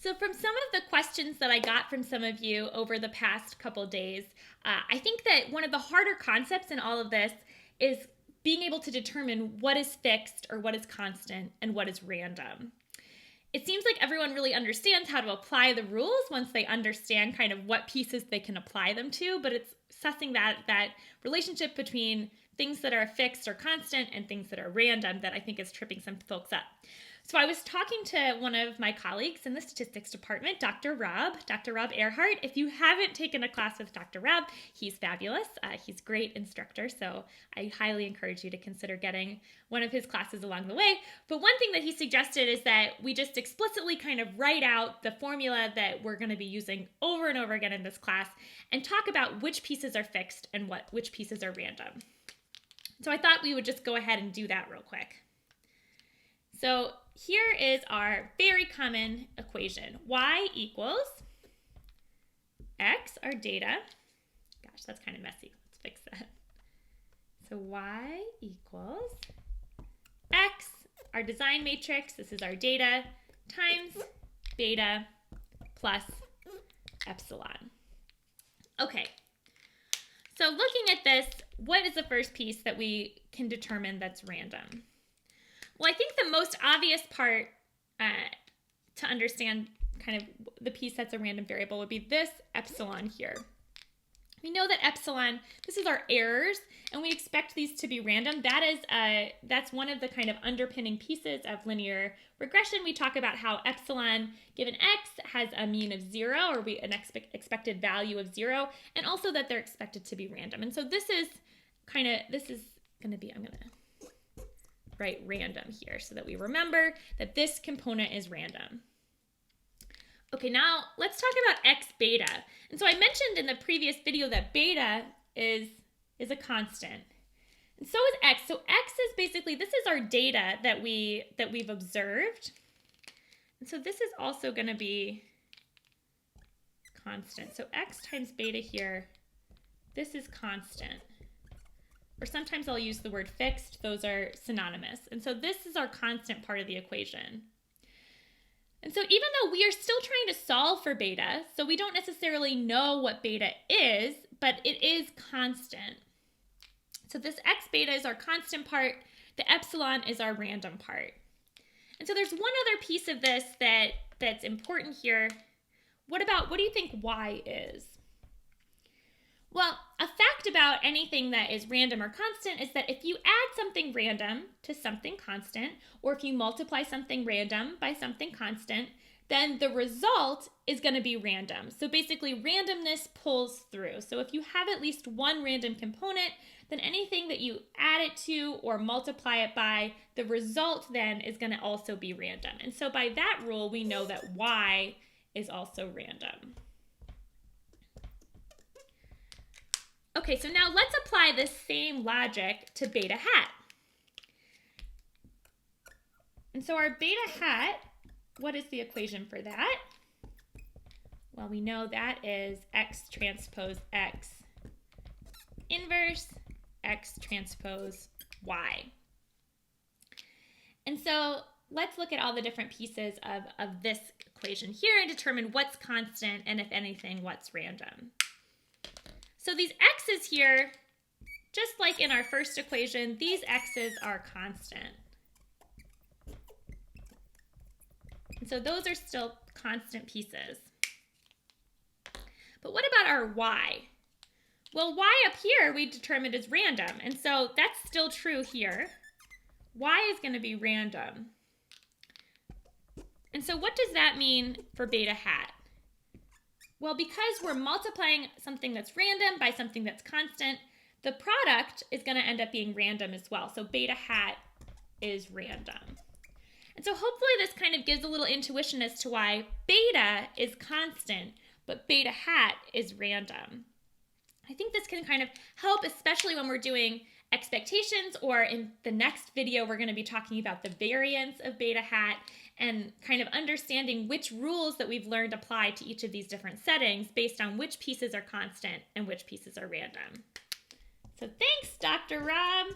So from some of the questions that I got from some of you over the past couple days, I think that one of the harder concepts in all of this is being able to determine what is fixed or what is constant and what is random. It seems like everyone really understands how to apply the rules once they understand kind of what pieces they can apply them to, but it's sussing that relationship between things that are fixed or constant and things that are random that I think is tripping some folks up. So I was talking to one of my colleagues in the statistics department, Dr. Rob Earhart. If you haven't taken a class with Dr. Rob, he's fabulous. He's a great instructor, so I highly encourage you to consider getting one of his classes along the way. But one thing that he suggested is that we just explicitly kind of write out the formula that we're going to be using over and over again in this class and talk about which pieces are fixed and which pieces are random. So I thought we would just go ahead and do that real quick. So here is our very common equation. Y equals X, our data. Gosh, that's kind of messy. Let's fix that. So Y equals X, our design matrix. This is our data, times beta plus epsilon. Okay. So looking at this, what is the first piece that we can determine that's random? Well, I think the most obvious part to understand kind of the piece that's a random variable would be this epsilon here. We know that epsilon, this is our errors, and we expect these to be random. That's one of the kind of underpinning pieces of linear regression. We talk about how epsilon given x has a mean of 0, or an expected value of 0, and also that they're expected to be random. And so this is going to be, I'm going to write random here so that we remember that this component is random. Okay, now let's talk about x beta. And so I mentioned in the previous video that beta is a constant. And so is x. So x is basically, this is our data that we've observed. And so this is also going to be constant. So x times beta here, this is constant. Or sometimes I'll use the word fixed. Those are synonymous. And so this is our constant part of the equation. And so even though we are still trying to solve for beta, so we don't necessarily know what beta is, but it is constant. So this x beta is our constant part. The epsilon is our random part. And so there's one other piece of this that's important here. What do you think y is? Well, a fact about anything that is random or constant is that if you add something random to something constant, or if you multiply something random by something constant, then the result is going to be random. So basically, randomness pulls through. So if you have at least one random component, then anything that you add it to or multiply it by, the result then is going to also be random. And so by that rule, we know that y is also random. Okay, so now let's apply this same logic to beta hat. And so our beta hat, what is the equation for that? Well, we know that is x transpose x inverse x transpose y. And so let's look at all the different pieces of this equation here and determine what's constant and, if anything, what's random. So these x's here, just like in our first equation, these x's are constant. And so those are still constant pieces. But what about our y? Well, y up here we determined is random, and so that's still true here. Y is going to be random. And so what does that mean for beta hat? Well, because we're multiplying something that's random by something that's constant, the product is going to end up being random as well. So beta hat is random. And so hopefully this kind of gives a little intuition as to why beta is constant, but beta hat is random. I think this can kind of help, especially when we're doing expectations, or in the next video, we're going to be talking about the variance of beta hat and kind of understanding which rules that we've learned apply to each of these different settings based on which pieces are constant and which pieces are random. So thanks, Dr. Rob.